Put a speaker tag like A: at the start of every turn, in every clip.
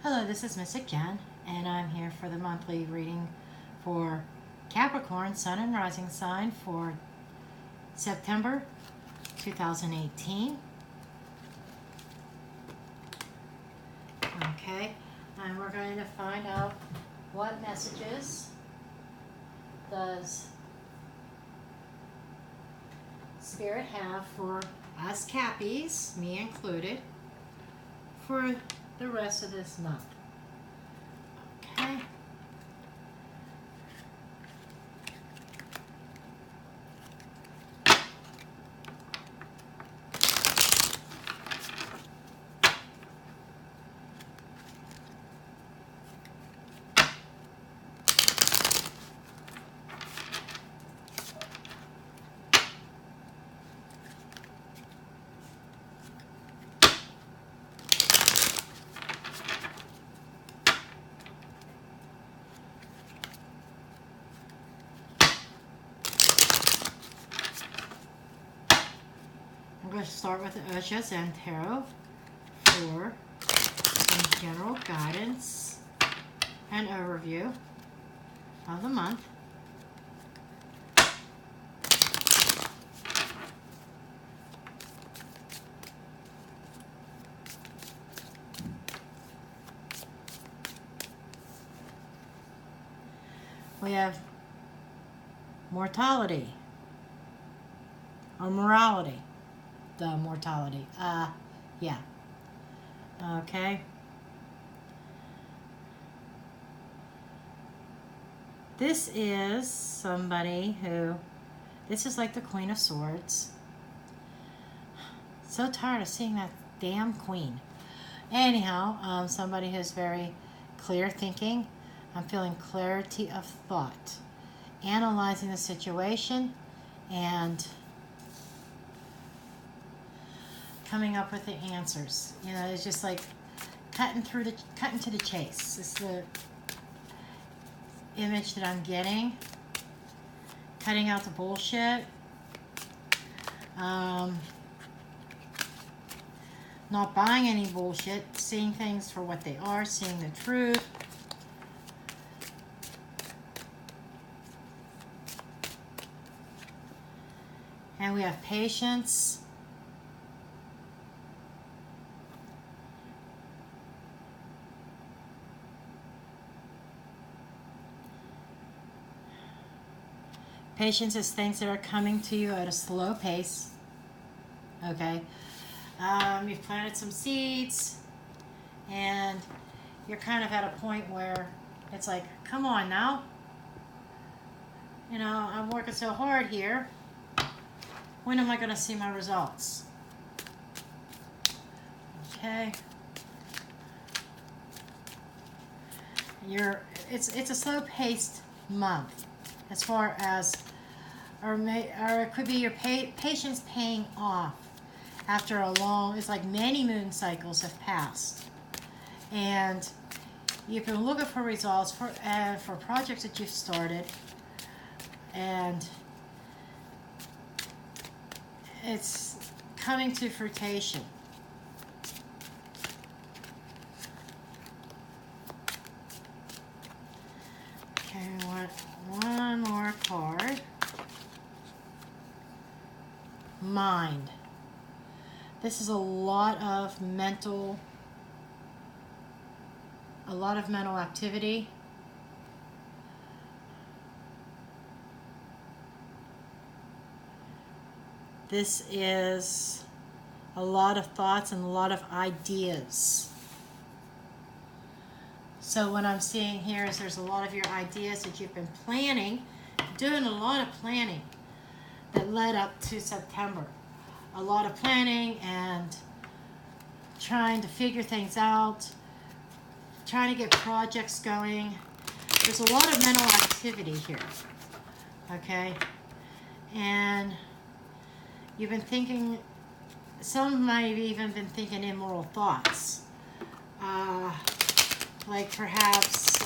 A: Hello, this is Mystic Jen, and I'm here for the monthly reading for Capricorn, Sun and Rising sign for September 2018. Okay, and we're going to find out what messages does Spirit have for us Cappies, me included, for the rest of this month. Okay. I'm going to start with the Osha Zen Tarot for some general guidance and overview of the month. We have mortality or morality. The mortality. Yeah. Okay. This is somebody who, this is like the Queen of Swords. So tired of seeing that damn queen. Anyhow, somebody who's very clear thinking. I'm feeling clarity of thought. Analyzing the situation and coming up with the answers. You know, it's just like cutting to the chase. This is the image that I'm getting. Cutting out the bullshit. Not buying any bullshit. Seeing things for what they are. Seeing the truth. And we have patience. Patience is things that are coming to you at a slow pace. Okay. You've planted some seeds and you're kind of at a point where it's like, come on now. You know, I'm working so hard here. When am I going to see my results? Okay. It's a slow-paced month as far as, or it could be your patience paying off after a long, it's like many moon cycles have passed. And you've been looking for results for projects that you've started, and it's coming to fruition. Okay, I want one more card. Mind. This is a lot of mental activity. This is a lot of thoughts and a lot of ideas. So what I'm seeing here is there's a lot of your ideas that you've been planning, doing a lot of planning that led up to September. A lot of planning and trying to figure things out, trying to get projects going. There's a lot of mental activity here, okay? And you've been thinking, some might have even been thinking immoral thoughts. Like perhaps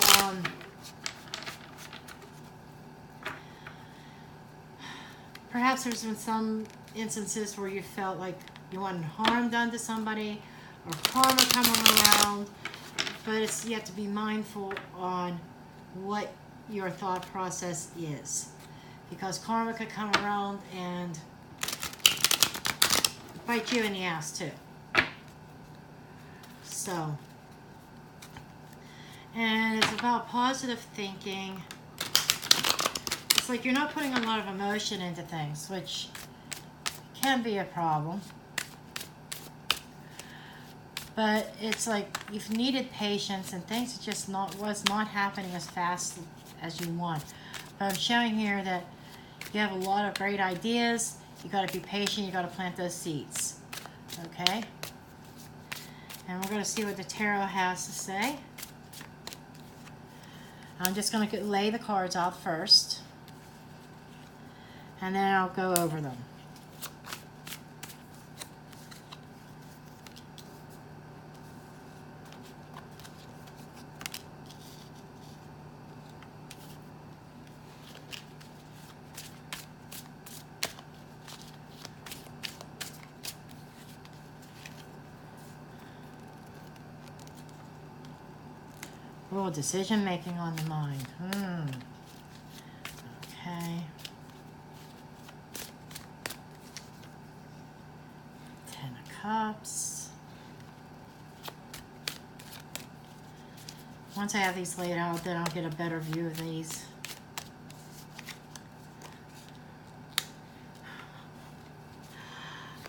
A: there's been some instances where you felt like you wanted harm done to somebody or karma coming around, but you have to be mindful on what your thought process is, because karma could come around and bite you in the ass too. So, and it's about positive thinking. It's like you're not putting a lot of emotion into things, which can be a problem. But it's like you've needed patience, and things just was not happening as fast as you want. But I'm showing here that you have a lot of great ideas. You got to be patient. You got to plant those seeds. Okay. And we're going to see what the tarot has to say. I'm just going to lay the cards out first, and then I'll go over them. Oh, decision making on the mind. Okay. 10 of Cups. Once I have these laid out, then I'll get a better view of these.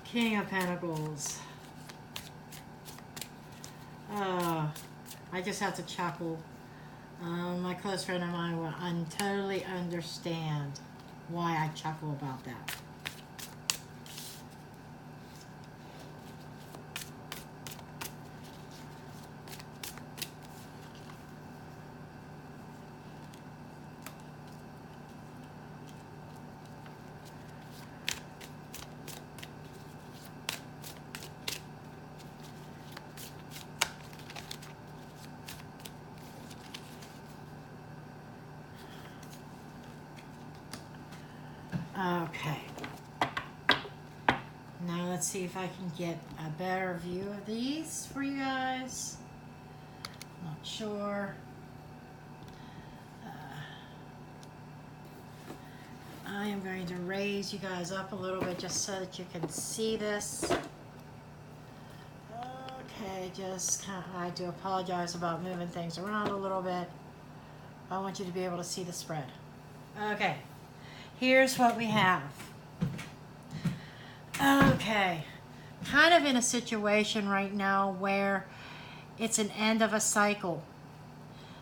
A: King of Pentacles. I just have to chuckle. My close friend of mine will totally understand why I chuckle about that. Okay, now let's see if I can get a better view of these for you guys. Not sure. I am going to raise you guys up a little bit just so that you can see this. Okay, I do apologize about moving things around a little bit. I want you to be able to see the spread. Okay. Here's what we have. Okay, kind of in a situation right now where it's an end of a cycle.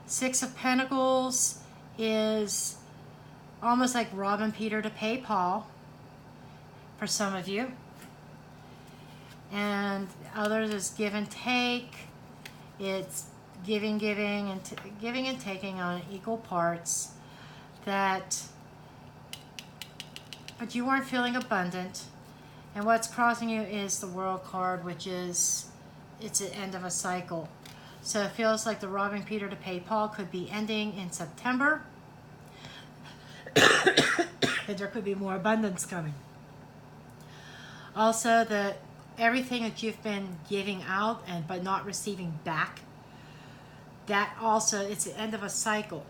A: 6 of Pentacles is almost like robbing Peter to pay Paul for some of you. And others is give and take. It's giving and taking on equal parts. But you weren't feeling abundant, and what's crossing you is the World card, which is it's the end of a cycle. So it feels like the robbing Peter to pay Paul could be ending in September. And there could be more abundance coming. Also, everything that you've been giving out but not receiving back, that also, it's the end of a cycle.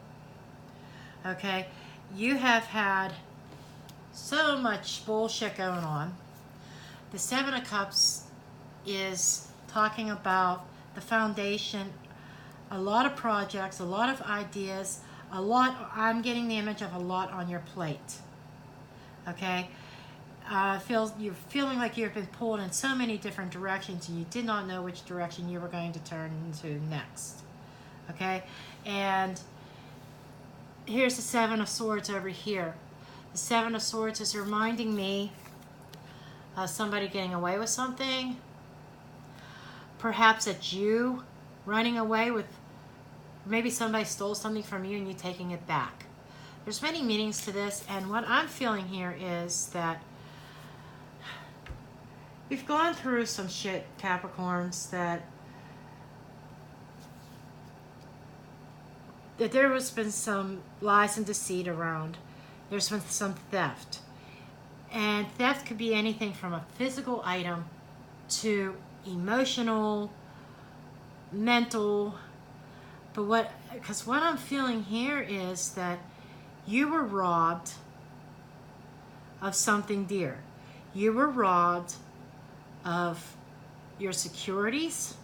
A: Okay, you have had so much bullshit going on. The 7 of Cups is talking about the foundation, a lot of projects, a lot of ideas, I'm getting the image of a lot on your plate. Okay? You're feeling like you've been pulled in so many different directions and you did not know which direction you were going to turn into next. Okay? And here's the 7 of Swords over here. The 7 of Swords is reminding me of somebody getting away with something. Perhaps it's you running away with, maybe somebody stole something from you and you taking it back. There's many meanings to this, and what I'm feeling here is that we've gone through some shit, Capricorns, that there has been some lies and deceit around. There's been some theft. And theft could be anything from a physical item to emotional, mental, But because what I'm feeling here is that you were robbed of something dear. You were robbed of your securities.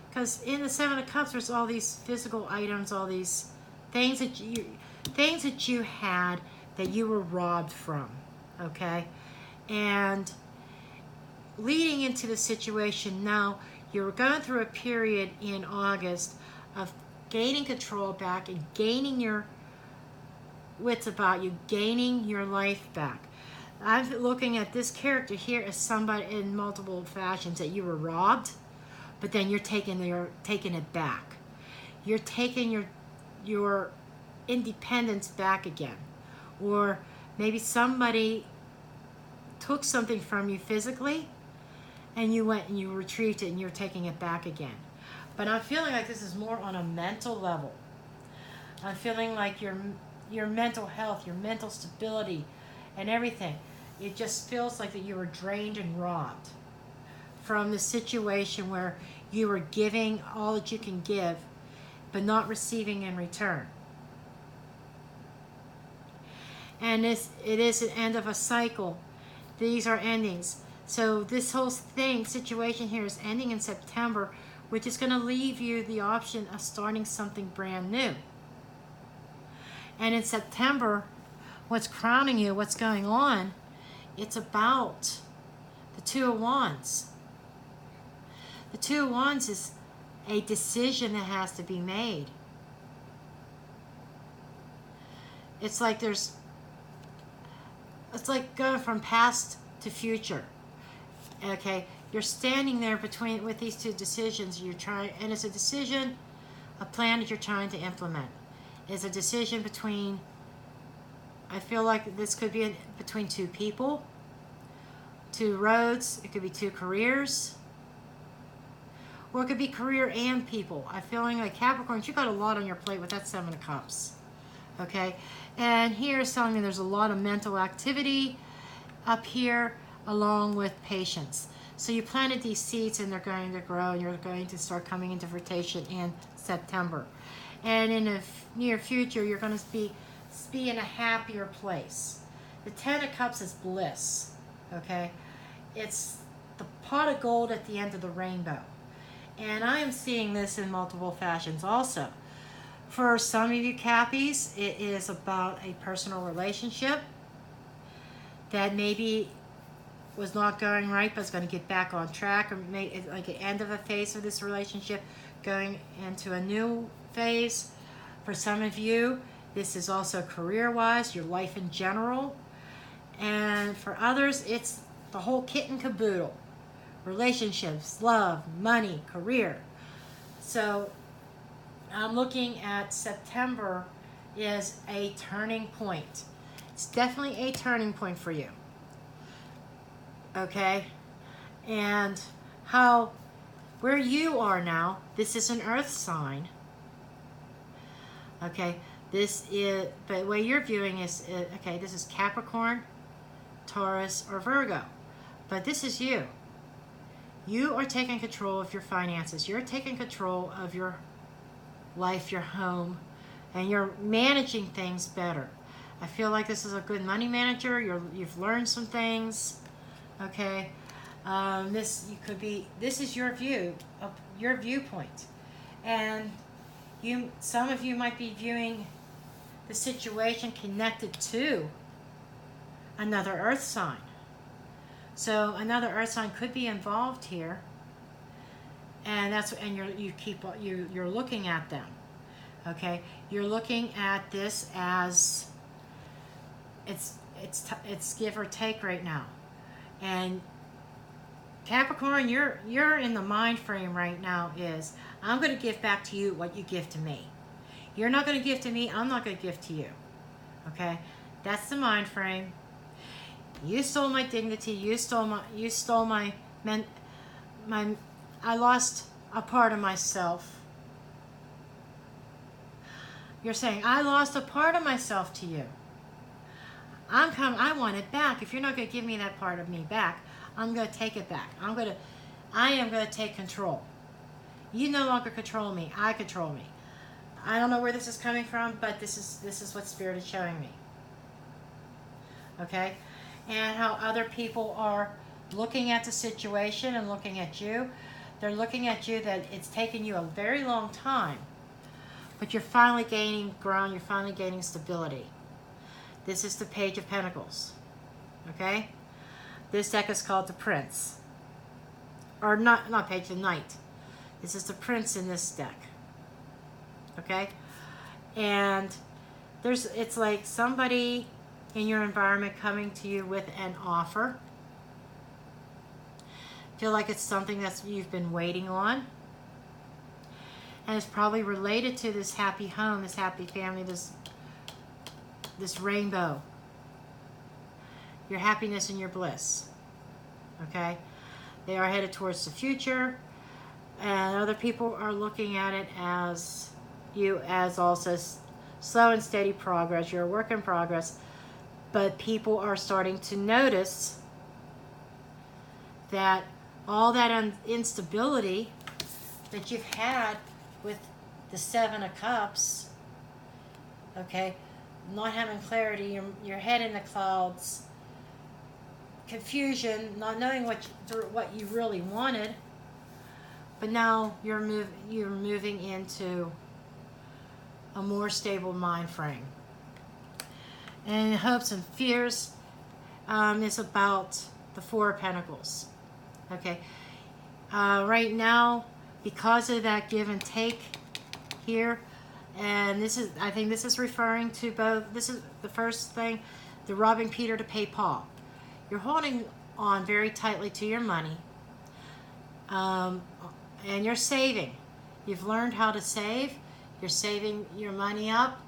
A: Because in the Seven of Cups, there's all these physical items, all these things that you had that you were robbed from. Okay? And leading into the situation now, you were going through a period in August of gaining control back and gaining your wits about you, gaining your life back. I'm looking at this character here as somebody in multiple fashions that you were robbed, but then you're taking it back. You're taking your independence back again. Or maybe somebody took something from you physically, and you went and you retrieved it and you're taking it back again. But I'm feeling like this is more on a mental level. I'm feeling like your mental health, your mental stability, and everything. It just feels like that you were drained and robbed from the situation where you were giving all that you can give, but not receiving in return. And it is an end of a cycle. These are endings. So this whole situation here is ending in September, which is going to leave you the option of starting something brand new. And in September, what's crowning you, what's going on, it's about the Two of Wands. The Two of Wands is a decision that has to be made. It's like going from past to future. Okay, you're standing there with these two decisions. And it's a decision, a plan that you're trying to implement. It's a decision between, I feel like this could be between two people, two roads, it could be two careers, or it could be career and people. I'm feeling like Capricorn, you got a lot on your plate with that Seven of Cups. Okay, and here's telling me there's a lot of mental activity up here, along with patience. So you planted these seeds and they're going to grow, and you're going to start coming into fruition in September. And in the near future, you're going to be in a happier place. The Ten of Cups is bliss, okay? It's the pot of gold at the end of the rainbow. And I am seeing this in multiple fashions also. For some of you Cappies, it is about a personal relationship that maybe was not going right, but is going to get back on track, or like an end of a phase of this relationship, going into a new phase. For some of you, this is also career-wise, your life in general. And for others, it's the whole kit and caboodle. Relationships, love, money, career. So I'm looking at September is a turning point. It's definitely a turning point for you. Okay? And where you are now, this is an earth sign. Okay? But the way you're viewing is, okay, this is Capricorn, Taurus, or Virgo. But this is you. You are taking control of your finances. You're taking control of your life, your home, and you're managing things better. I feel like this is a good money manager. You've learned some things. Okay, this is your view, your viewpoint, and some of you might be viewing the situation connected to another earth sign. So another earth sign could be involved here, and you're looking at them. Okay, you're looking at this as it's give or take right now. And Capricorn, you're in the mind frame right now is, I'm going to give back to you what you give to me. You're not going to give to me, I'm not going to give to you. Okay? That's the mind frame. You stole my dignity, you stole my I lost a part of myself. You're saying, I lost a part of myself to you. I want it back. If you're not going to give me that part of me back, I'm going to take it back. I am going to take control. You no longer control me. I control me. I don't know where this is coming from, but this is what Spirit is showing me. Okay? And how other people are looking at the situation and looking at you. They're looking at you that it's taken you a very long time, but you're finally gaining ground, you're finally gaining stability. This is the Page of Pentacles. Okay? This deck is called the Prince. Or not Page, the Knight. This is the Prince in this deck. Okay? And it's like somebody in your environment coming to you with an offer. Feel like it's something that you've been waiting on. And it's probably related to this happy home, this happy family, this rainbow. Your happiness and your bliss. Okay? They are headed towards the future. And other people are looking at it as you as also slow and steady progress. You're a work in progress. But people are starting to notice that all that instability that you've had with the Seven of Cups, okay, not having clarity, your head in the clouds, confusion, not knowing what you really wanted, but now you're moving into a more stable mind frame. And hopes and fears is about the Four of Pentacles. Okay, right now, because of that give and take here, and I think this is referring to both. This is the first thing, the robbing Peter to pay Paul. You're holding on very tightly to your money, and you're saving. You've learned how to save. You're saving your money up,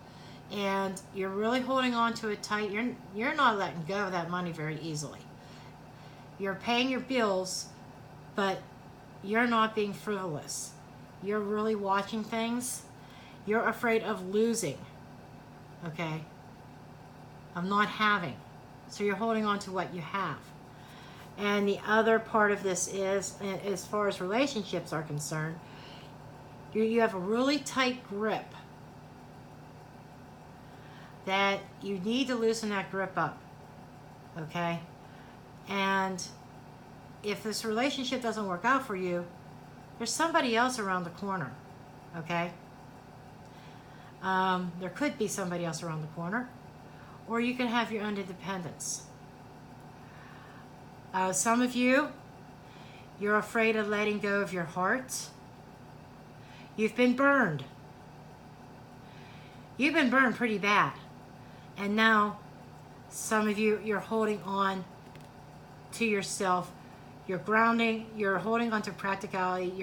A: and you're really holding on to it tight. You're not letting go of that money very easily. You're paying your bills, but you're not being frivolous. You're really watching things. You're afraid of losing, okay? Of not having. So you're holding on to what you have. And the other part of this is, as far as relationships are concerned, you have a really tight grip that you need to loosen that grip up, okay? And if this relationship doesn't work out for you, there's somebody else around the corner, okay? There could be somebody else around the corner, or you can have your own independence. Some of you, you're afraid of letting go of your heart. You've been burned. You've been burned pretty bad. And now, some of you, you're holding on to yourself. You're grounding. You're holding on to practicality.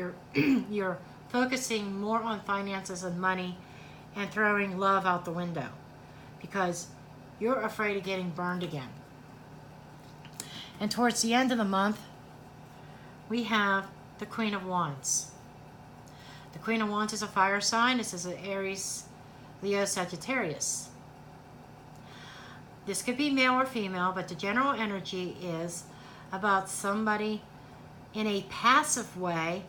A: You're focusing more on finances and money and throwing love out the window because you're afraid of getting burned again. And towards the end of the month, we have the Queen of Wands. The Queen of Wands is a fire sign. This is an Aries, Leo, Sagittarius. This could be male or female, but the general energy is about somebody in a passive way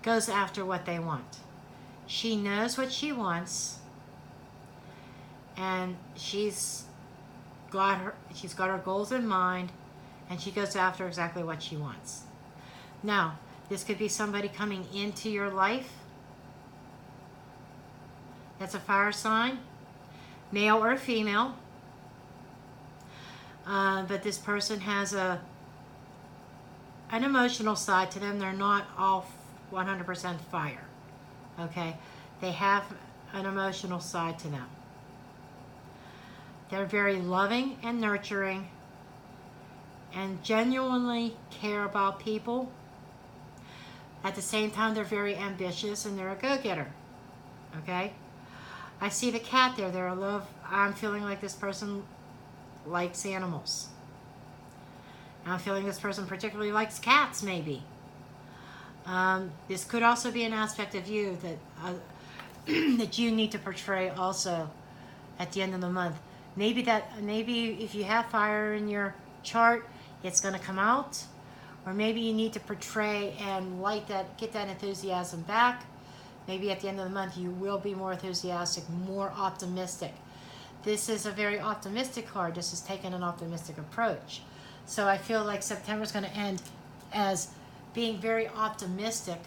A: goes after what they want. She knows what she wants, and she's got her goals in mind, and she goes after exactly what she wants. Now, this could be somebody coming into your life that's a fire sign, male or female. But this person has an emotional side to them. They're not all 100% fire. Okay? They have an emotional side to them. They're very loving and nurturing and genuinely care about people. At the same time, they're very ambitious and they're a go-getter. Okay? I see the cat there. I'm feeling like this person likes animals. I'm feeling this person particularly likes cats, maybe. This could also be an aspect of you that that you need to portray also at the end of the month. Maybe if you have fire in your chart, it's going to come out. Or maybe you need to portray and get that enthusiasm back Maybe at the end of the month you will be more enthusiastic, more optimistic. This is a very optimistic card. This is taking an optimistic approach. So I feel like September is going to end as being very optimistic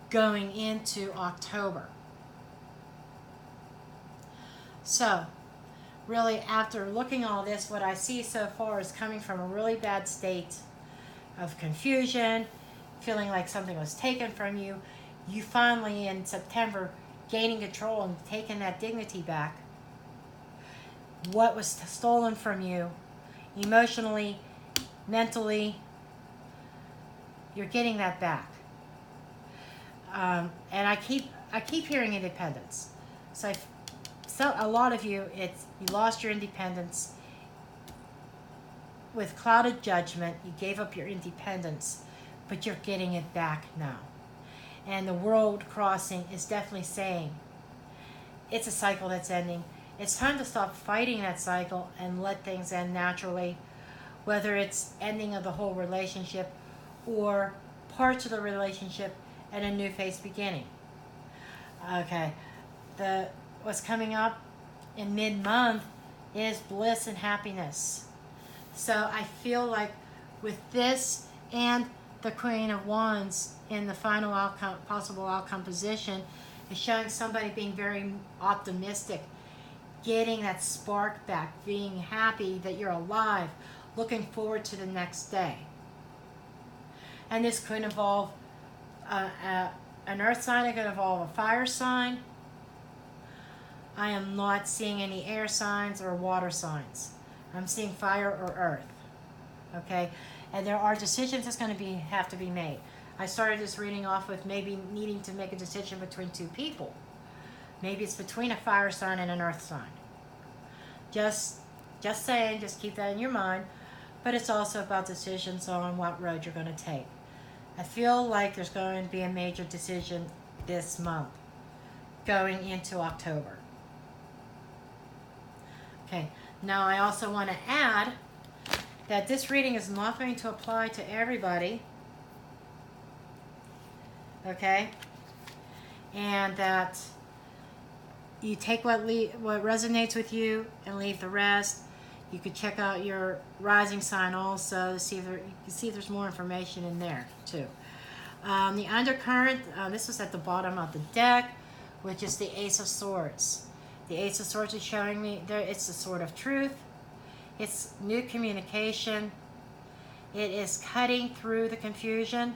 A: going into October. So really, after looking at all this, what I see so far is coming from a really bad state of confusion, feeling like something was taken from you. You finally, in September, gaining control and taking that dignity back. What was stolen from you, emotionally, mentally, you're getting that back. And I keep hearing independence. So a lot of you, you lost your independence with clouded judgment. You gave up your independence, but you're getting it back now. And the world crossing is definitely saying it's a cycle that's ending. It's time to stop fighting that cycle and let things end naturally, whether it's ending of the whole relationship or parts of the relationship and a new phase beginning. Okay, what's coming up in mid-month is bliss and happiness. So I feel like with this and the Queen of Wands in the final outcome, possible outcome position, is showing somebody being very optimistic, getting that spark back, being happy that you're alive, looking forward to the next day. And this could involve an earth sign, it could involve a fire sign. I am not seeing any air signs or water signs. I'm seeing fire or earth. Okay? And there are decisions that's going to have to be made. I started this reading off with maybe needing to make a decision between two people. Maybe it's between a fire sign and an earth sign. Just saying, just keep that in your mind. But it's also about decisions on what road you're going to take. I feel like there's going to be a major decision this month, going into October. Okay, now I also want to add that this reading is not going to apply to everybody. Okay? And that you take what resonates with you and leave the rest. You could check out your rising sign also to see if you can see if there's more information in there too. The undercurrent, this was at the bottom of the deck, which is the Ace of Swords. The Ace of Swords is showing me there. It's the sword of truth. It's new communication. It is cutting through the confusion.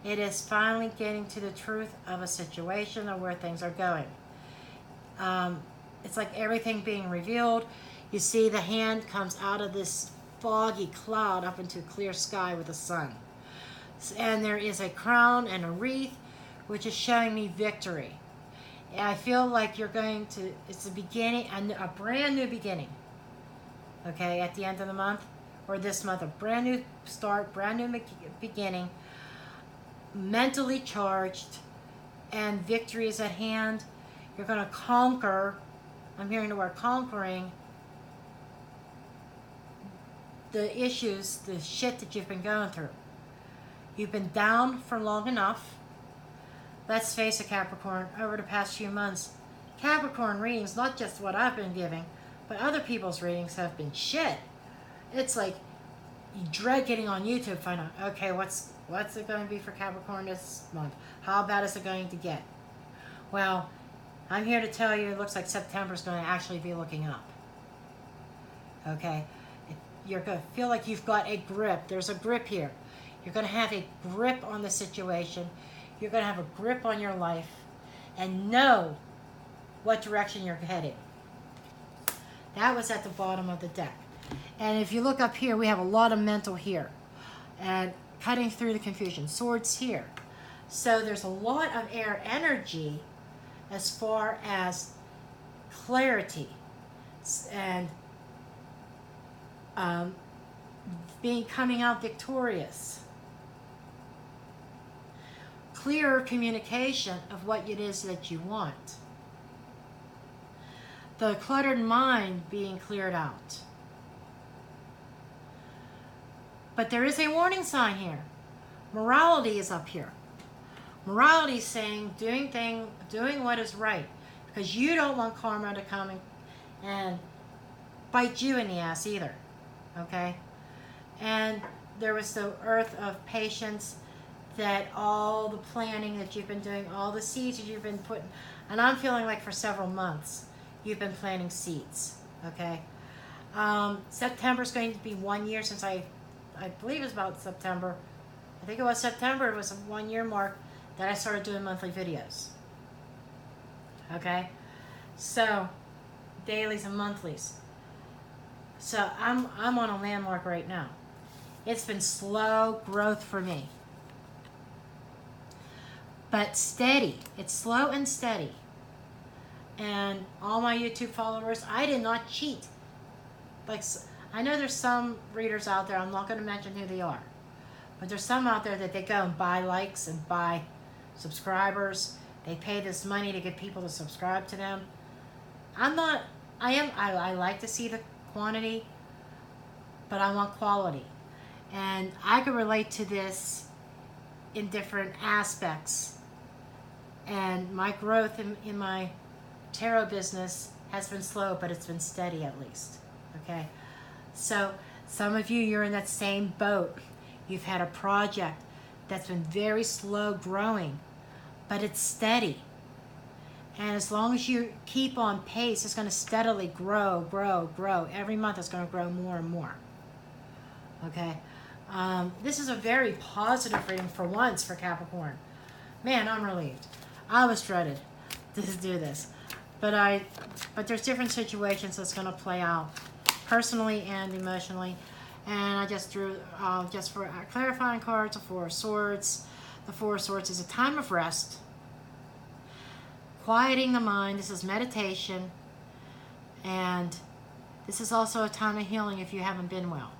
A: It is finally getting to the truth of a situation or where things are going. It's like everything being revealed. You see the hand comes out of this foggy cloud up into clear sky with the sun. And there is a crown and a wreath, which is showing me victory. I feel like you're going to, it's the beginning, a brand new beginning. Okay, at the end of the month, or this month, a brand new start, brand new beginning, mentally charged, and victory is at hand. You're going to conquer, I'm hearing the word conquering, the issues, the shit that you've been going through. You've been down for long enough. Let's face it, Capricorn, over the past few months, Capricorn readings, not just what I've been giving, but other people's readings have been shit. It's like you dread getting on YouTube to find out, okay, what's it going to be for Capricorn this month? How bad is it going to get? Well, I'm here to tell you it looks like September is going to actually be looking up. Okay? You're going to feel like you've got a grip. There's a grip here. You're going to have a grip on the situation. You're going to have a grip on your life and know what direction you're heading. That was at the bottom of the deck. And if you look up here, we have a lot of mental here. And cutting through the confusion. Swords here. So there's a lot of air energy as far as clarity and coming out victorious. Clearer communication of what it is that you want. The cluttered mind being cleared out. But there is a warning sign here. Morality is up here. Morality is saying doing what is right, because you don't want karma to come and bite you in the ass either. Okay? And there was the earth of patience, that all the planning that you've been doing, all the seeds that you've been putting, and I'm feeling like for several months you've been planting seeds. Okay? September is going to be 1 year since I believe it was about September. I think it was September. It was a 1 year mark that I started doing monthly videos. Okay? So, dailies and monthlies. So I'm on a landmark right now. It's been slow growth for me, but steady. It's slow and steady. And all my YouTube followers, I did not cheat. Like, I know there's some readers out there, I'm not going to mention who they are, but there's some out there that they go and buy likes and buy subscribers. They pay this money to get people to subscribe to them. I like to see the quantity, but I want quality. And I can relate to this in different aspects. And my growth in my tarot business has been slow, but it's been steady at least. Okay? So some of you, you're in that same boat. You've had a project that's been very slow growing, but it's steady. And as long as you keep on pace, it's going to steadily grow. Every month it's going to grow more and more. Okay? This is a very positive reading for once for Capricorn. Man, I'm relieved. I was dreaded to do this. But there's different situations that's going to play out personally and emotionally. And I just drew, just for clarifying cards, the Four of Swords. The Four of Swords is a time of rest. Quieting the mind. This is meditation. And this is also a time of healing if you haven't been well.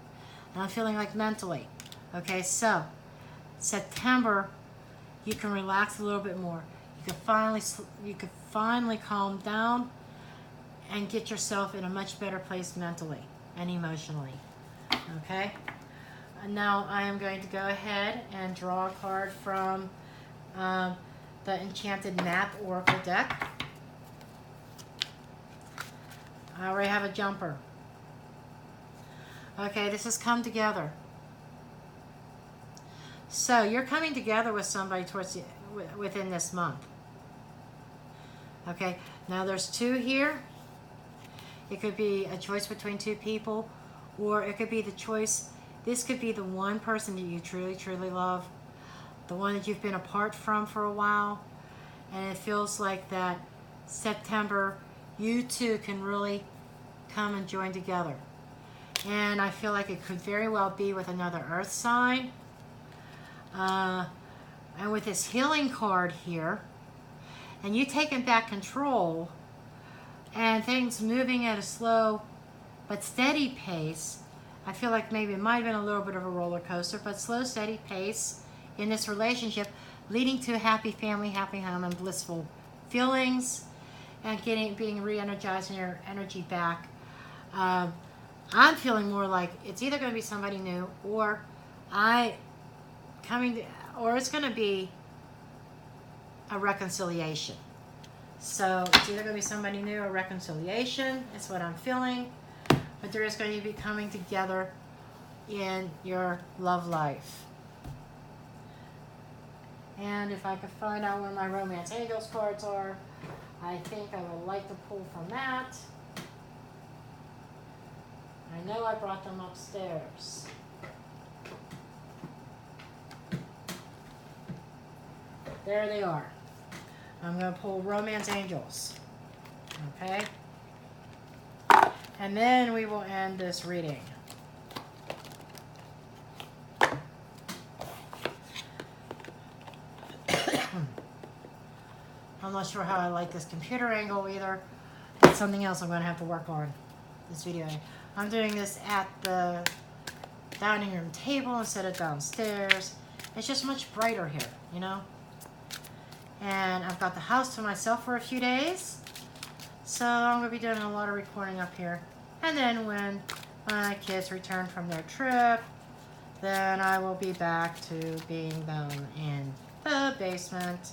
A: And I'm feeling like mentally. Okay, so September, you can relax a little bit more. You can finally calm down and get yourself in a much better place mentally and emotionally. Okay? And now I am going to go ahead and draw a card from the Enchanted Map Oracle deck. I already have a jumper. Okay, this has come together. So you're coming together with somebody within this month. Okay, now there's two here. It could be a choice between two people, or it could be the choice. This could be the one person that you truly, truly love, the one that you've been apart from for a while, and it feels like that September, you two can really come and join together. And I feel like it could very well be with another earth sign. And with this healing card here, and you taking back control, and things moving at a slow but steady pace, I feel like maybe it might have been a little bit of a roller coaster, but slow, steady pace in this relationship, leading to a happy family, happy home, and blissful feelings, and being re-energized and your energy back. I'm feeling more like it's either going to be somebody new, or it's going to be a reconciliation. So it's either going to be somebody new or reconciliation. That's what I'm feeling. But there is going to be coming together in your love life. And if I could find out where my Romance Angels cards are, I think I would like to pull from that. I know I brought them upstairs. There they are. I'm going to pull Romance Angels. Okay? And then we will end this reading. I'm not sure how I like this computer angle either. That's something else I'm going to have to work on this video. I'm doing this at the dining room table instead of downstairs. It's just much brighter here, you know? And I've got the house to myself for a few days. So I'm going to be doing a lot of recording up here. And then when my kids return from their trip, then I will be back to being down in the basement.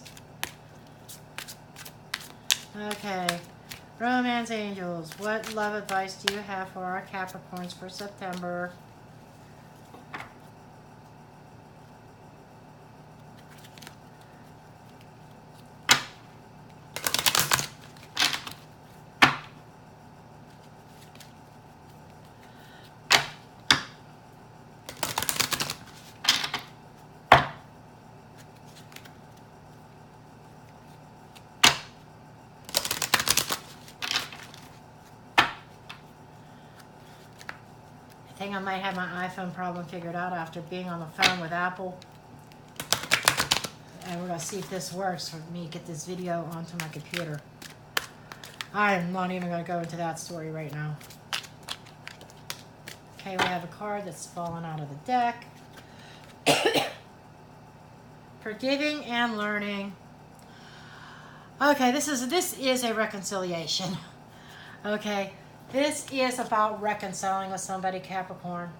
A: Okay. Romance angels, what love advice do you have for our Capricorns for September? I think I might have my iPhone problem figured out after being on the phone with Apple. And we're going to see if this works for me to get this video onto my computer. I am not even going to go into that story right now. Okay, we have a card that's fallen out of the deck. Forgiving and learning. Okay, this is a reconciliation. Okay. This is about reconciling with somebody, Capricorn.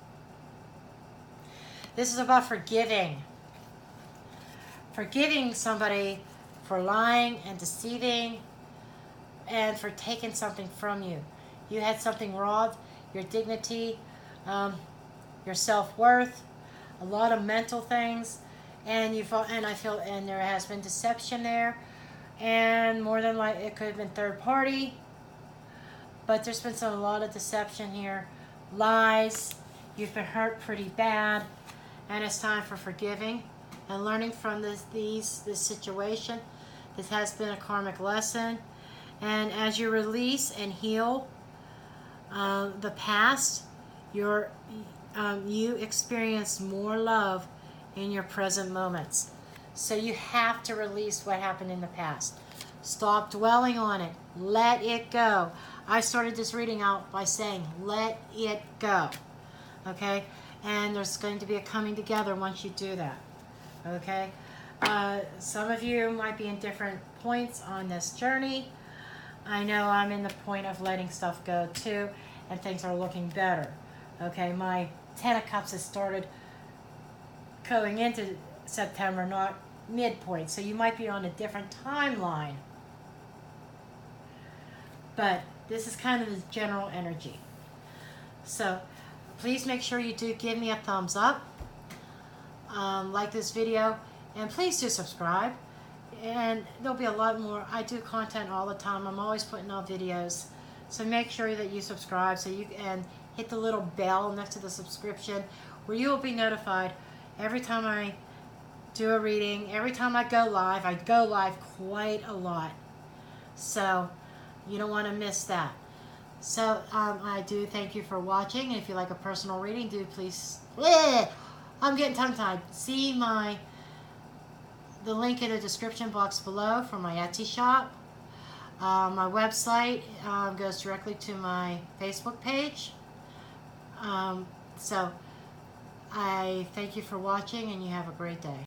A: This is about forgiving. Forgiving somebody for lying and deceiving and for taking something from you. You had something robbed, your dignity, your self-worth, a lot of mental things, and there has been deception there, and more than likely it could have been third party. But there's been a lot of deception here, lies. You've been hurt pretty bad, and it's time for forgiving and learning from this situation. This has been a karmic lesson, and as you release and heal the past, you experience more love in your present moments. So you have to release what happened in the past. Stop dwelling on it. Let it go. I started this reading out by saying, let it go. Okay? And there's going to be a coming together once you do that. Okay? Some of you might be in different points on this journey. I know I'm in the point of letting stuff go too, and things are looking better. Okay? My 10 of Cups has started going into September, not midpoint. So you might be on a different timeline. But this is kind of the general energy. So please make sure you do give me a thumbs up, like this video, and please do subscribe. And there'll be a lot more. I do content all the time. I'm always putting out videos. So make sure that you subscribe and hit the little bell next to the subscription where you will be notified every time I do a reading, every time I go live. I go live quite a lot. So you don't want to miss that. So I do thank you for watching. And if you like a personal reading, do please... I'm getting tongue-tied. See the link in the description box below for my Etsy shop. My website goes directly to my Facebook page. So I thank you for watching, and you have a great day.